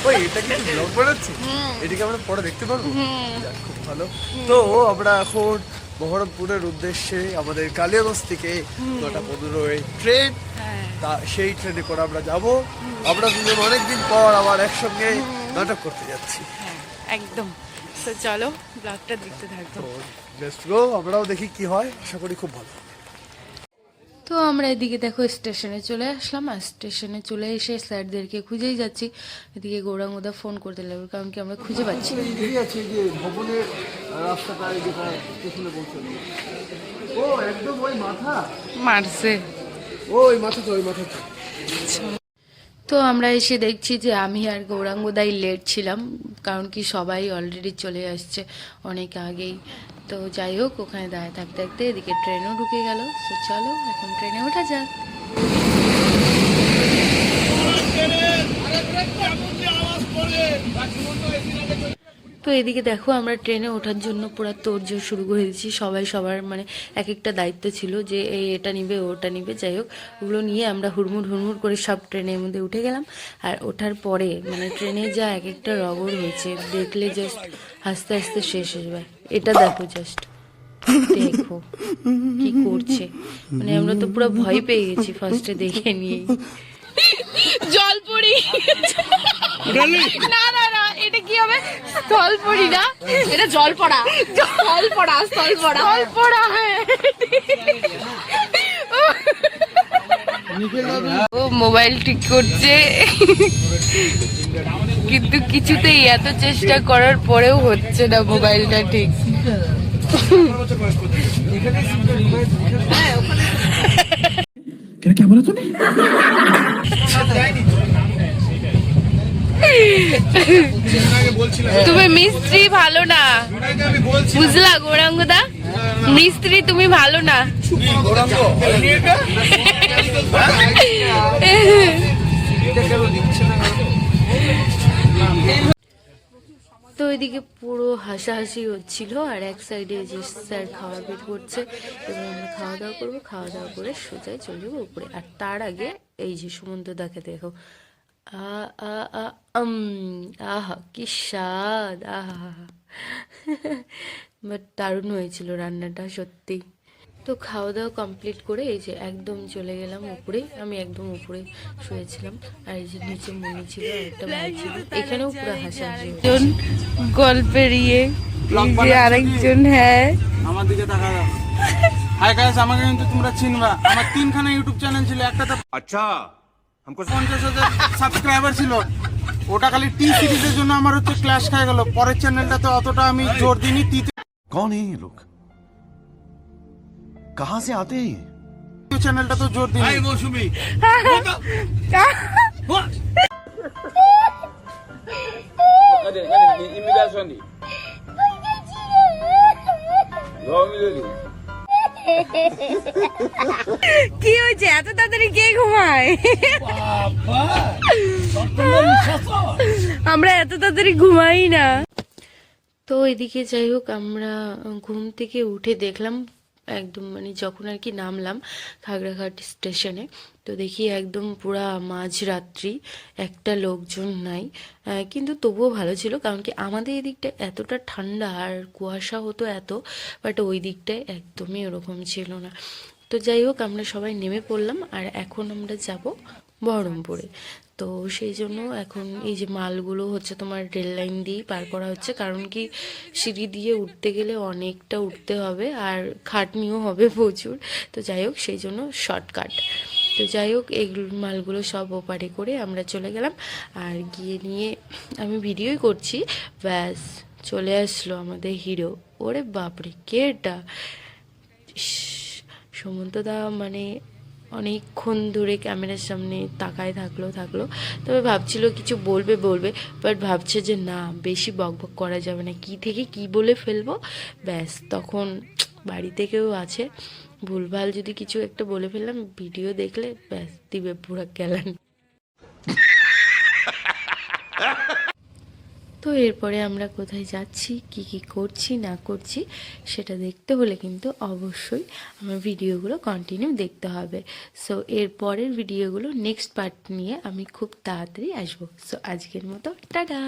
ওই এটা কি ব্লগ বানাচ্ছি? এটাকে আমরা পরে দেখতে পারবো? খুব ভালো। তো আমরা এখন বহরমপুরের উদ্দেশ্যে আমাদের কালিয়াগঞ্জ থেকে 9:15 ট্রেন, তা সেই ট্রেনে করে আমরা যাব। আমরা দুজন অনেকদিন পর আবার একসঙ্গে নাটক করতে যাচ্ছি। একদম। তো চলো ব্লগটা দেখতে থাকবো। বেস্ট গো, আমরাও দেখি কি হয়, আশা করি খুব ভালো। তো আমরা এদিকে দেখো স্টেশনে চলে আসলাম, আর স্টেশনে চলে এসে স্যারদেরকে খুঁজেই যাচ্ছি। এদিকে গৌরাঙ্গদা ফোন করতে লাগবে, কারণ কি আমরা খুঁজে পাচ্ছি না। আছে যে ভবনের রাস্তাটা যেটা স্টেশনে পৌঁছানো, ও একদম ওই মাথা মারছে। ওই মাথা তো, ওই মাথা তো। তো আমরা এসে দেখছি যে আমি আর গৌরাঙ্গদাই লেট ছিলাম, কারণ কি সবাই অলরেডি চলে আসছে অনেক আগেই। তো যাই হোক, ওখানে দাঁড়িয়ে থাকতে থাকতে এদিকে ট্রেনও ঢুকে গেল। তো চলো এখন ট্রেনে ওঠা যাক। তো এদিকে দেখো আমরা ট্রেনে ওঠার জন্য পুরো তোড়জোড় শুরু করে দিচ্ছি। সবাই সবার মানে এক একটা দায়িত্ব ছিল, যে এই এটা নিবে ওটা নিবে। যাই হোক, ওগুলো নিয়ে আমরা হুড়মুড় হুড়মুড় করে সব ট্রেনের মধ্যে উঠে গেলাম। আর ওঠার পরে মানে ট্রেনে যা এক একটা রগড় হয়েছে, দেখলে জাস্ট হাসতে হাসতে শেষ হয়ে যাবে। এটা দেখো, জাস্ট দেখো কি করছে। মানে আমরা তো পুরো ভয় পেয়ে গেছি ফার্স্টে দেখে নিয়ে। জলপরি না না না, এটা কি হবে? স্থলপরি না, এটা জলপড়া। স্থলপড়া স্থলপড়া স্থলপড়া। হ্যাঁ, ও মোবাইল ঠিক করছে, কিন্তু কিছুতেই এত চেষ্টা করার পরেও হচ্ছে না মোবাইলটা ঠিক। क्या बोला तूने? তুমি মিস্ত্রি ভালো না, বুঝলা গৌরাঙ্গদা? মিস্ত্রি তুমি ভালো না। তো এদিকে পুরো হাসাহাসি হচ্ছিল, আর এক সাইডে যে স্যার খাওয়া বের করছে, এবং আমরা খাওয়া দাওয়া করবো। খাওয়া দাওয়া করে সোজাই চলে যাবো উপরে। আর তার আগে এই যে সমুদ্র দেখে দেখো, আ আ আ আহা কি স্বাদ, আহা। বাট দারুণ হয়েছিল রান্নাটা সত্যি। তো খাওয়া দাওয়া কমপ্লিট করে এই যে একদম চলে গেলাম উপরে। আমি একদম উপরে শুয়েছিলাম, আর এই যে নিচে মনি ছিল আর একটা ভাই ছিল। এখানেও পুরো হাসাহাসি, একজন গল্পের ইয়ে, আরেকজন। হ্যাঁ, আমার দিকে তাকা দাও। হাই গাইস, আমাকে কিন্তু তোমরা চিনবা। আমার 3খানা ইউটিউব চ্যানেল ছিল, একটাতে अच्छा हमको 50,000 সাবস্ক্রাইবার ছিল। ওটা খালি টি সিরিজের জন্য আমার হচ্ছে ক্ল্যাশ খেয়ে গেল। পরের চ্যানেলটাতে অতটা আমি জোর দিইনি। कौन है ये लोग कहाँ से आते हैं ये? চ্যানেলটা তো জোর দিইনি। মৌসুমি কি হয়েছে? এত তাড়াতাড়ি কে ঘুমায়? আমরা এত তাড়াতাড়ি ঘুমাই না। তো এদিকে যাই হোক, আমরা ঘুম থেকে উঠে দেখলাম একদম মানে যখন আর কি নামলাম খাগড়াঘাট স্টেশনে, তো দেখি একদম পুরা মাঝরাত্রি, একটা লোকজন নাই। কিন্তু তবুও ভালো ছিল, কারণ কি আমাদের এই দিকটা এতটা ঠান্ডা আর কুয়াশা হতো এত, বাট ওই দিকটায় একদমই ওরকম ছিল না। তো যাই হোক, আমরা সবাই নেমে পড়লাম, আর এখন আমরা যাব বহরমপুরে। তো সেই জন্য এখন এই যে মালগুলো হচ্ছে তোমার রেল লাইন দিয়েই পার করা হচ্ছে, কারণ কি সিঁড়ি দিয়ে উঠতে গেলে অনেকটা উঠতে হবে, আর খাটনিও হবে প্রচুর। তো যাই হোক, সেই জন্য শর্টকাট। তো যাই হোক, এই মালগুলো সব ওপারে করে আমরা চলে গেলাম, আর গিয়ে নিয়ে আমি ভিডিওই করছি, ব্যাস চলে আসলো আমাদের হিরো। ওরে বাপরে, কে এটা? সুমন্তদা মানে অনেকক্ষণ ধরে ক্যামেরার সামনে তাকায় থাকলো। তবে ভাবছিল কিছু বলবে, বাট ভাবছে যে না, বেশি বকবক করা যাবে না, কি থেকে কি বলে ফেলবো। ব্যাস তখন বাড়িতে কেউ আছে, ভুলভাল যদি কিছু একটা বলে ফেললাম, ভিডিও দেখলে ব্যাস দিবে পুরা গেলান। তো এরপরে আমরা কোথায় যাচ্ছি, কি কি করছি না করছি সেটা দেখতে হলে কিন্তু অবশ্যই আমার ভিডিওগুলো কন্টিনিউ দেখতে হবে। সো এর পরের ভিডিওগুলো নেক্সট পার্ট নিয়ে আমি খুব তাড়াতাড়ি আসবো। সো আজকের মতো টাটা।